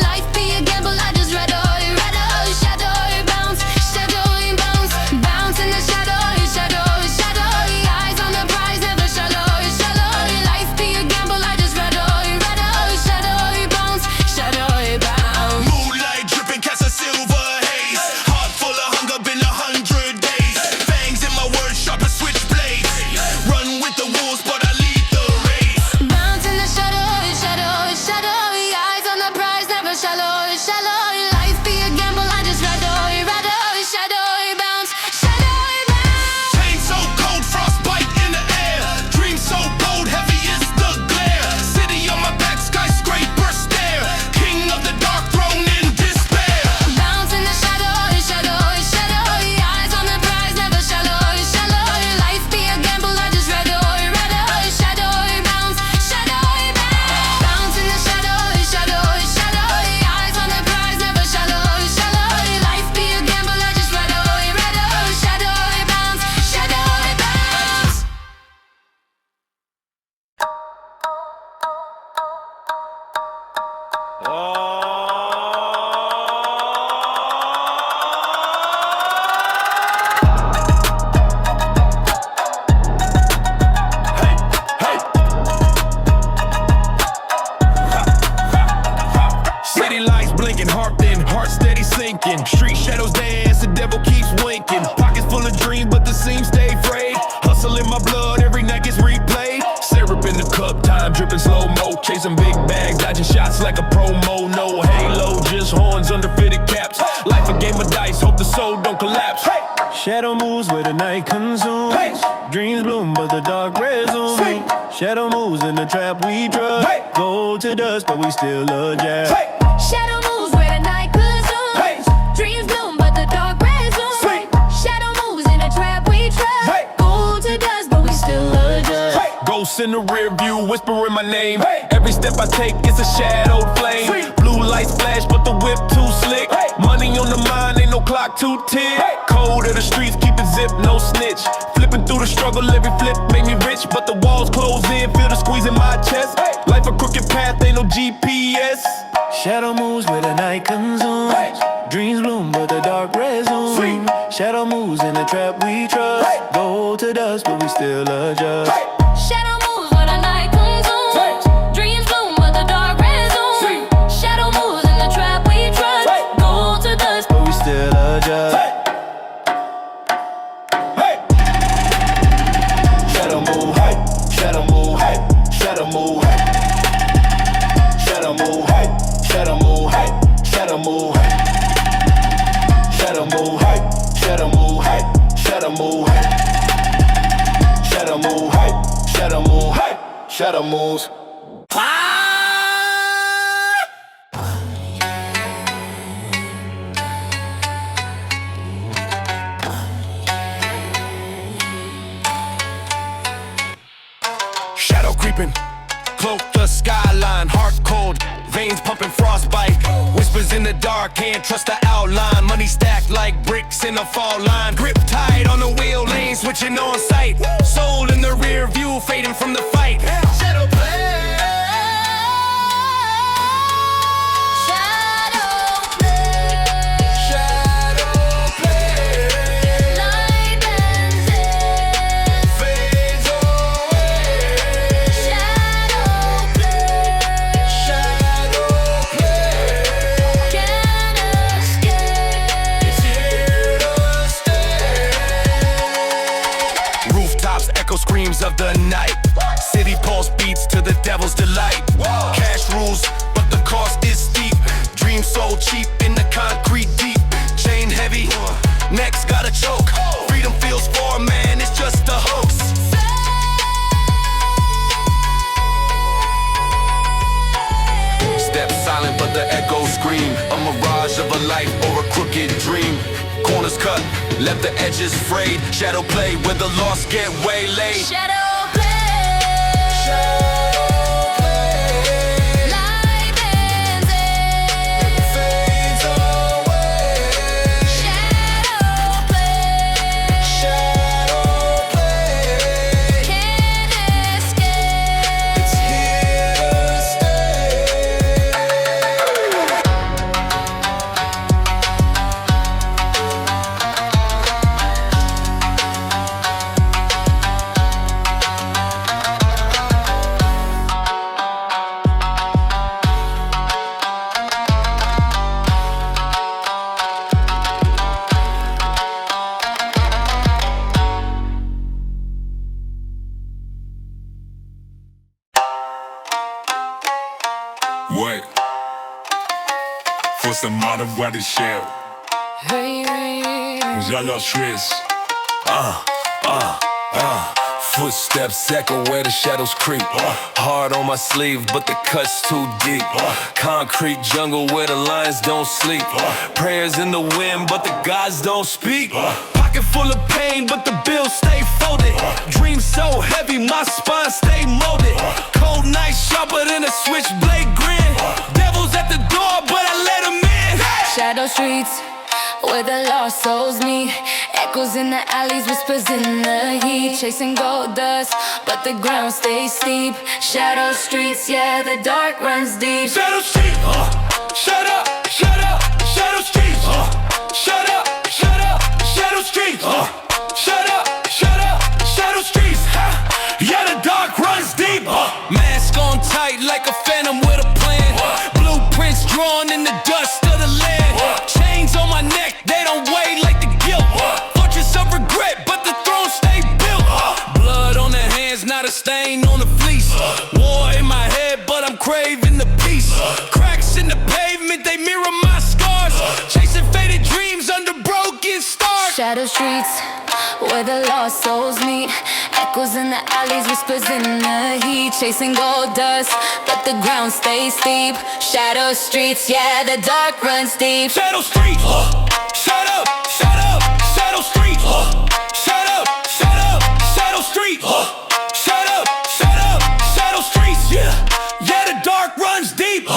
Speaker 6: City lights blinking, heart thin, heart steady sinking. Street shadows dance, the devil keeps winking. Pockets full of dreams, but the seams stay frayed. Hustle in my blood, every night gets replayed. Syrup in the cup, time dripping slow-mo. Chasing big bags, dodging shots like a promo. No halo, just horns under fitted caps. Life a game of dice, hope the soul don't collapse.
Speaker 9: Shadow moves where the night consumes. Dreams bloom, but the dark resume. Shadow moves in the trap we trust. Go to dust, but we still adjust.
Speaker 4: Shadow moves where the night consumes. Dreams bloom, but the dark resume. Shadow moves in a trap we trust. Go to dust, but we still adjust.
Speaker 6: Ghosts in the rear view, whispering my name. Every step I take is a shadowed flame. Blue lights flash, but the whip too slick. Money on the mind, ain't no clock to tick. Cold of the streets, keep it zip, no snitch. Flipping through the struggle, every flip made me rich. But the walls close in, feel the squeeze in my chest. Life a crooked path, ain't no GPS.
Speaker 9: Shadow moves where the night consumes. Dreams bloom, but the dark resume. Shadow moves in the trap we trust. Go to dust, but we still adjust.
Speaker 4: Shadow moves where the night consumes. Dreams bloom, but the dark resume. Shadow moves in the trap we trust. Go to dust,
Speaker 9: but we still adjust.
Speaker 6: Shadow move, shadow move, shadow move, shadow move, shadow move, shadow move, shadow move, shadow move, shadow move, shadow move, shadow move, shadow moves. Shadow creeping, cloak the skyline, heart cold, veins pumping frostbite. Whispers in the dark, can't trust the outline. Money stacked like bricks in a fall line. Grip tight on the wheel, lane switching on sight. Soul in the rear view, fading from the fight. Shadow play. Screams of the night. City pulse beats to the devil's delight. Cash rules, but the cost is steep. Dreams so cheap in the concrete deep. Chain heavy, necks gotta choke. Freedom feels for a man, it's just a hoax. Step silent, but the echoes scream. A mirage of a life or a crooked dream. Corners cut, left the edges frayed. Shadow play where the lost get waylaid.
Speaker 4: Shadow play. Shadow play. Light bends in.
Speaker 6: Fades away.
Speaker 4: Shadow play.
Speaker 6: Shadow play.
Speaker 4: Can't escape.
Speaker 6: It's here to stay.
Speaker 8: Ouais. Faut se demander what is shell. J'adore Swiss.
Speaker 6: Footsteps echo where the shadows creep. Hard on my sleeve, but the cut's too deep. Concrete jungle where the lions don't sleep. Prayers in the wind, but the gods don't speak. Pocket full of pain, but the bills stay folded. Dreams so heavy, my spine stay molded. Cold night sharper than a switchblade grin. Devils at the door, but I let them in.
Speaker 2: Shadow streets, where the lost souls meet. Echoes in the alleys, whispers in the heat. Chasing gold dust, but the ground stays steep. Shadow streets, yeah, the dark runs deep.
Speaker 6: Shadow streets. Shut up, shut up, shadow streets. Shut up, shut up, shadow streets. Shut up, shut up, shadow streets. Yeah, the dark runs deep. Mask on tight like a phantom with a plan. Blueprints drawn in the dust of the land. Chains on my neck, they don't weigh like the guilt. Fortress of regret, but the throne stay built. Blood on the hands, not a stain on the fleece. War in my head, but I'm craving the peace. Cracks in the pavement, they mirror my scars. Chasing faded dreams under broken stars.
Speaker 2: Shadow streets, where the lost souls meet. Echoes in the alleys, whispers in the heat. Chasing gold dust, but the ground stays steep. Shadow streets, yeah, the dark runs deep.
Speaker 6: Shadow streets, shut up, shut up, shadow streets. Shut up, shut up, shadow streets. Shut up, shut up, shadow streets. Yeah, yeah, the dark runs deep.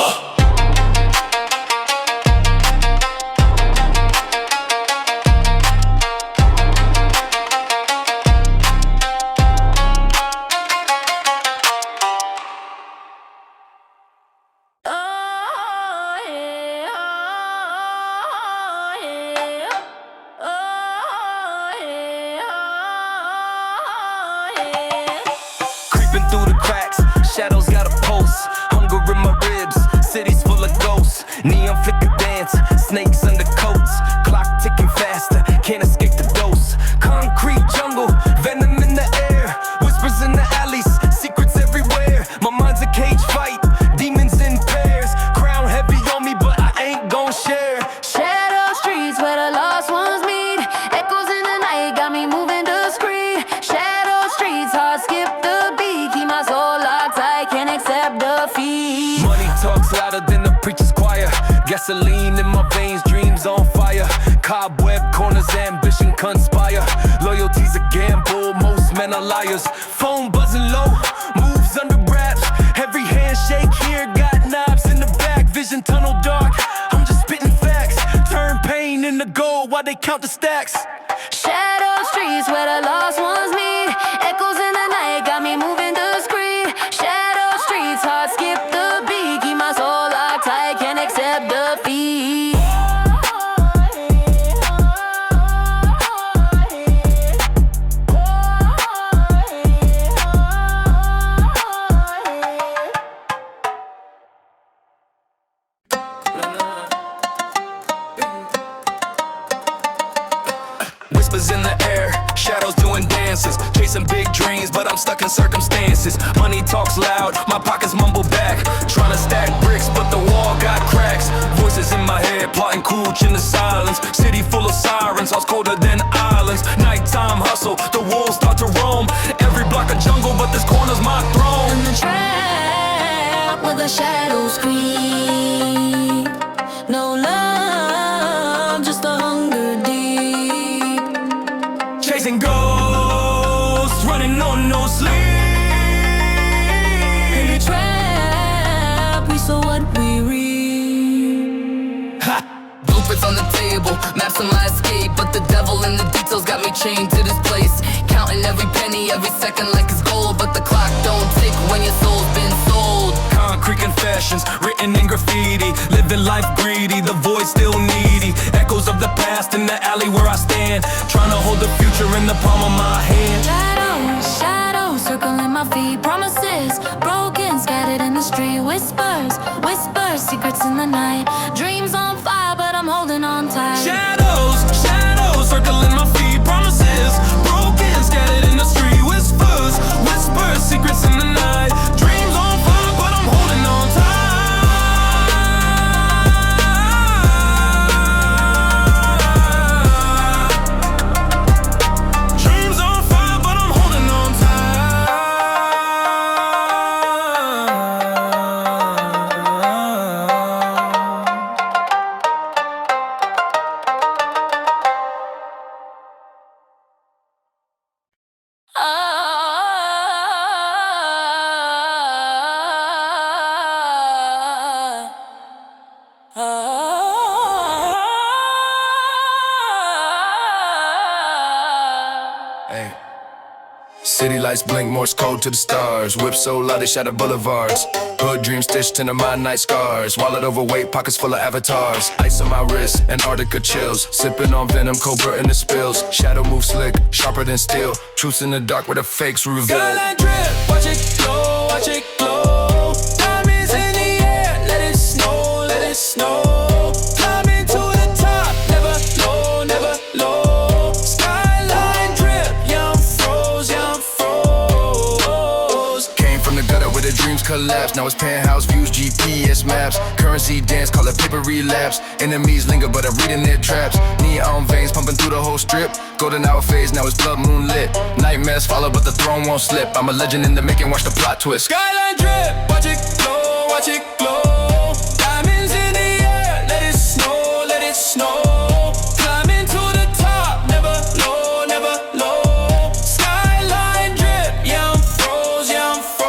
Speaker 3: Creeping through the cracks, shadows got a pulse. Hunger in my ribs, cities full of ghosts. Neon flicker dance, snakes under coats. Clock ticking faster, can't escape the dose. Concrete jungle, venom in the air. Whispers in the alleys, secrets everywhere. My mind's a cage fight, demons in pairs. Crown heavy on me, but I ain't gon' share.
Speaker 2: Shadow streets, where the lost ones meet. Echoes in the night, got me moving discreet. Shadow streets, hard skip the beat. Keep my soul locked, I can't accept defeat.
Speaker 3: Money talks louder than the preacher's choir. Gasoline in my veins, dreams on fire. Cobweb corners, ambition conspire. Loyalty's a gamble, most men are liars. Phone buzzing low, moves under wraps. Every handshake here got knobs in the back. Vision tunnel dark, I'm just spitting facts. Turn pain into gold while they count the stacks.
Speaker 2: Shadow streets, where the lost ones meet. Echoes in the night, got me moving discreet. Shadow streets, hard skip the beat. Keep my soul locked, I can't accept defeat.
Speaker 3: Whispers in the air, shadows doing dances. Chasing big dreams, but I'm stuck in circumstances. Money talks loud, my pockets mumble back. Trying to stack bricks, but the wall got cracks. Voices in my head, plotting cooch in the silence. City full of sirens, house colder than islands. Nighttime hustle, the wolves start to roam. Every block a jungle, but this corner's my throne.
Speaker 2: In the trap, where the shadows creep. No love, just a hunger deep.
Speaker 3: Chasing ghosts, running on no sleep.
Speaker 2: In the trap, we saw what we reap.
Speaker 10: Blueprints on the table, maps of my escape. But the devil in the details got me chained to this place. Counting every penny, every second like it's gold. But the clock don't tick when your soul's been sold.
Speaker 3: Concrete confessions, written in graffiti. Living life greedy, the void still needy. Echoes of the past in the alley where I stand. Trying to hold the future in the palm of my hand.
Speaker 2: Shadows, shadows, circling my feet. Promises, broken, scattered in the street. Whispers, whispers, secrets in the night. Dreams on fire, but I'm holding on tight.
Speaker 3: Shadows, shadows, circling my feet. Promises, broken, scattered in the street. Whispers, whispers, secrets in the night. Dreams on fire, but I'm holding on tight. Dreams on fire, but I'm holding on tight.
Speaker 7: Hey. City lights blink, Morse code to the stars. Whip so loud they shatter boulevards.
Speaker 1: Hood dreams stitched into my night scars. Wallet overweight, pockets full of avatars. Ice on my wrist, Antarctica chills. Sipping on venom, Cobra in the spills. Shadow move slick, sharper than steel. Truths in the dark where the fakes reveal.
Speaker 6: Skyline drip, watch it glow, watch it glow. Diamonds in the air, let it snow, let it snow. Climbing to the top, never low, never low. Skyline drip, yeah I'm froze, yeah I'm froze.
Speaker 1: Came from the gutter where the dreams collapse. Now it's penthouse views, GPS maps. Currency dance, call it paper relapse. Enemies linger, but I'm reading their traps. Neon veins pumping through the whole strip. Golden hour phase, now it's blood moonlit. Nightmares follow, but the throne won't slip. I'm a legend in the making, watch the plot twist.
Speaker 6: Skyline drip, watch it glow, watch it glow. Diamonds in the air, let it snow, let it snow. Climbing to the top, never low, never low. Skyline drip, yeah I'm froze, yeah I'm froze.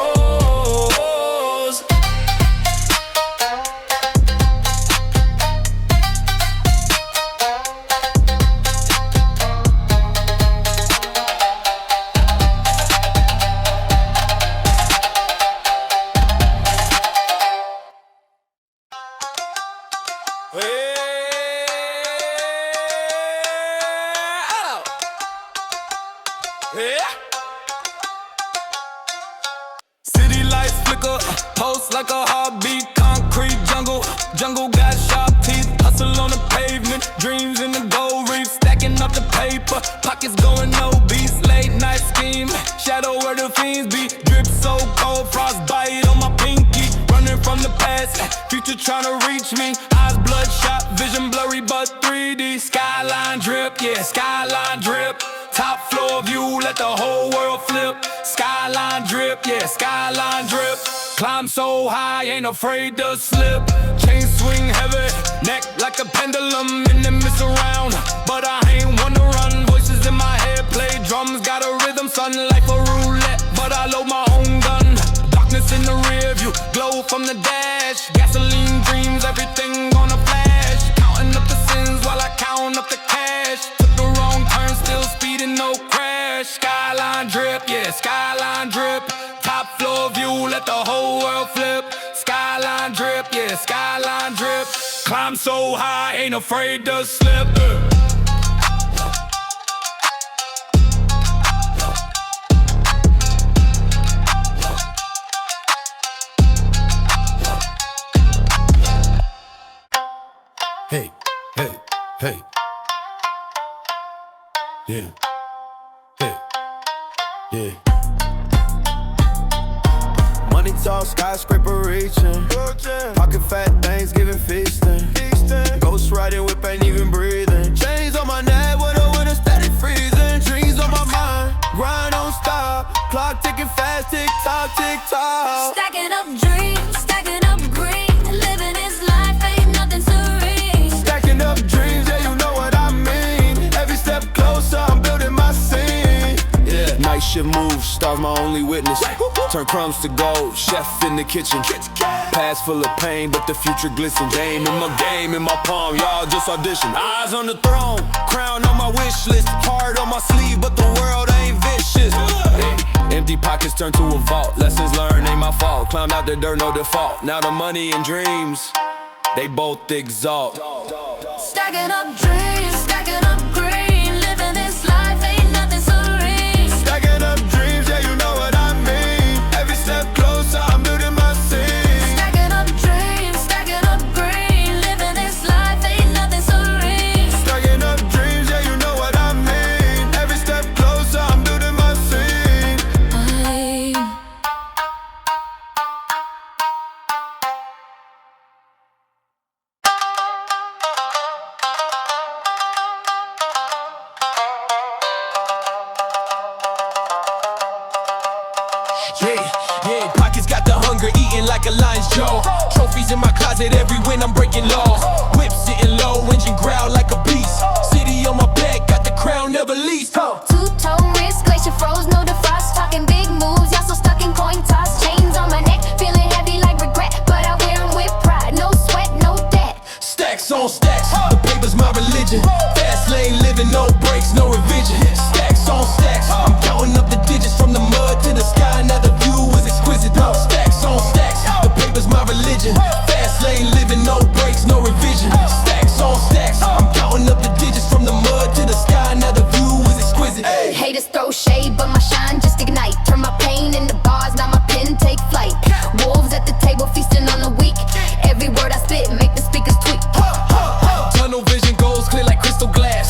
Speaker 6: City lights flicker, pulse like a heartbeat. Concrete jungle, jungle got sharp teeth. Hustle on the pavement, dreams in the gold reef. Stacking up the paper, pockets going obese. Late night scheme, shadow where the fiends be. Drip so cold, frostbite on my pinky. Running from the past, future trying to reach me. Eyes bloodshot, vision blurry but 3D. Skyline drip, yeah, skyline drip. Top floor view, let the whole world flip. Skyline drip, yeah, skyline drip. Climb so high, ain't afraid to slip. Chain swing heavy, neck like a pendulum. In the miss around, but I ain't wanna run. Voices in my head play drums, got a rhythm, son, like a roulette. But I load my own gun. Darkness in the rear view, glow from the dash. Gasoline dreams, everything gonna flash. Counting up the sins while I count up the cash. Took the wrong turn, still speeding, no crash. Skyline drip, yeah, skyline drip. Top floor view, let the whole world flip. Skyline drip, yeah, skyline drip. Climb so high, ain't afraid to slip.
Speaker 3: Hey, hey, hey. Yeah. Hey. Yeah. Money tall, skyscraper reaching. Pocket fat, Thanksgiving feasting. Ghost riding, whip ain't even breathing. Chains on my neck, with a steady freezing. Dreams on my mind, grind don't stop. Clock ticking fast, tick tock, tick tock.
Speaker 4: Stacking up dreams, stacking up green. Living this life ain't nothing serene.
Speaker 3: Stacking up dreams, yeah, you know what I mean. Every step closer, I'm building my scene. Yeah. Night shift moves, stars my only witness. Turn crumbs to gold, chef in the kitchen. Past full of pain, but the future glistens. Aim in my game, in my palm, y'all just audition. Eyes on the throne, crown on my wish list. Heart on my sleeve, but the world ain't vicious. Hey, empty pockets turn to a vault. Lessons learned ain't my fault. Climbed out the dirt, no default. Now the money and dreams, they both exalt.
Speaker 4: Stacking up dreams, stacking up green. Living this life ain't nothing serene.
Speaker 3: Stacking up dreams, yeah, you know what I mean. Every step closer, I'm building my scene.
Speaker 4: Stacking up dreams, stacking up green. Living this life ain't nothing serene.
Speaker 3: Stacking up dreams, yeah, you know what I mean. Every step closer, I'm building my scene.
Speaker 6: Yeah, pockets got the hunger, eating like a lion's jaw. Trophies in my closet, every win I'm breaking laws. Whip sitting low, engine growl like a beast. City on my back, got the crown, never least.
Speaker 4: Two-tone wrist, glacier froze, no defrost. Talking big moves, y'all so stuck in coin toss. Chains on my neck, feeling heavy like regret. But I wear 'em with pride, no sweat, no debt.
Speaker 6: Stacks on stacks, the paper's my religion. Fast lane living, no breaks, no revision. Stacks on stacks, I'm counting up the digits from the mud to the sky. Now the view is exquisite. Stacks on stacks, the paper
Speaker 3: Fast lane living, no brakes, no revision. Stacks on stacks, I'm counting up the digits from the mud to the sky. Now the view is exquisite.
Speaker 2: Haters throw shade, but my shine just ignite. Turn my pain into bars, now my pen take flight. Wolves at the table feasting on the weak. Every word I spit make the speakers tweak.
Speaker 3: Tunnel vision goes clear like crystal glass.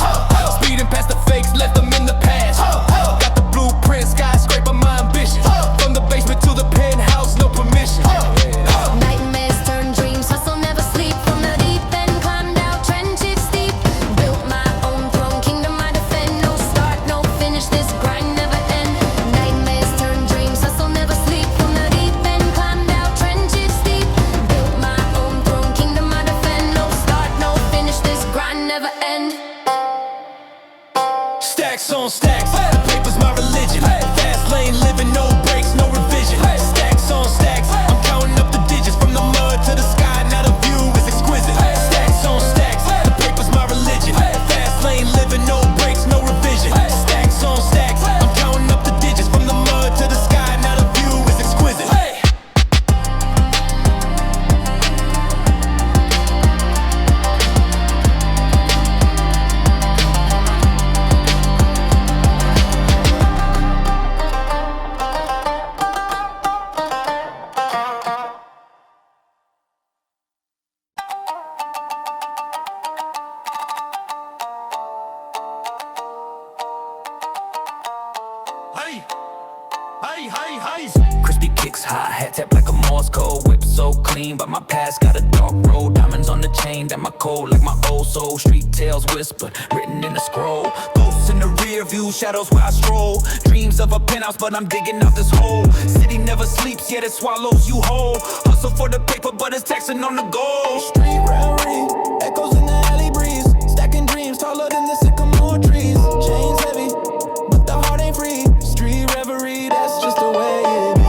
Speaker 3: Speeding past the fakes, left them in the past. Got the blueprint, skyscraper, my ambition. From the basement to the penthouse, no permission.
Speaker 2: Nightmares turn dreams, hustle never sleep. From the deep end, climbed out trenches steep. Built my own throne, kingdom I defend. No start, no finish, this grind never end. Nightmares turn dreams, hustle never sleep. From the deep end, climbed out trenches steep. Built my own throne, kingdom I defend. No start, no finish, this grind never end.
Speaker 3: Stacks on stacks, the paper's my religion. Fast lane living, no brakes, no revision. Stacks on stacks, I'm counting up the digits from the mud to the sky. Now the view is exquisite. Stacks on stacks, the paper's my religion. Fast lane living, no brakes, no revision. Stacks on stacks, I'm counting up the digits from the mud to the sky. Now the view is exquisite.
Speaker 10: Crispy kicks, hi-hat, tap like a Morse code. Whip so clean, but my past got a dark road. Diamonds on the chain, that my code like my old soul. Street tales whispered, written in a scroll. Ghosts in the rear view, shadows where I stroll. Dreams of a penthouse, but I'm digging out this hole. City never sleeps, yet it swallows you whole. Hustle for the paper, but it's taxing on the goal.
Speaker 3: Street reverie, echoes in the alley breeze. Stacking dreams taller than the sycamore trees. Chains heavy, but the heart ain't free. Street reverie, that's just the way it be.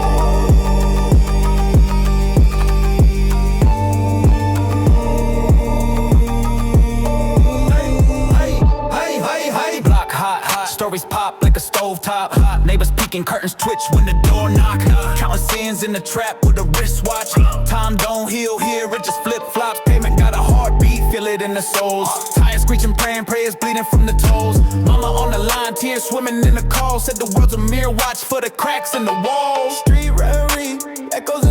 Speaker 10: Hey, block hot, stories pop like a stove top. Neighbors peeking, curtains twitch when the door knock. Counting sins in the trap with a wristwatch. Time don't heal here, it just flip flops. Pavement got a heartbeat, feel it in the soles. Tires screeching, praying, prayers bleeding from the toes. Mama on the line, tears swimming in the call. Said the world's a mirror, watch for the cracks in the walls.
Speaker 3: Street reverie, echoes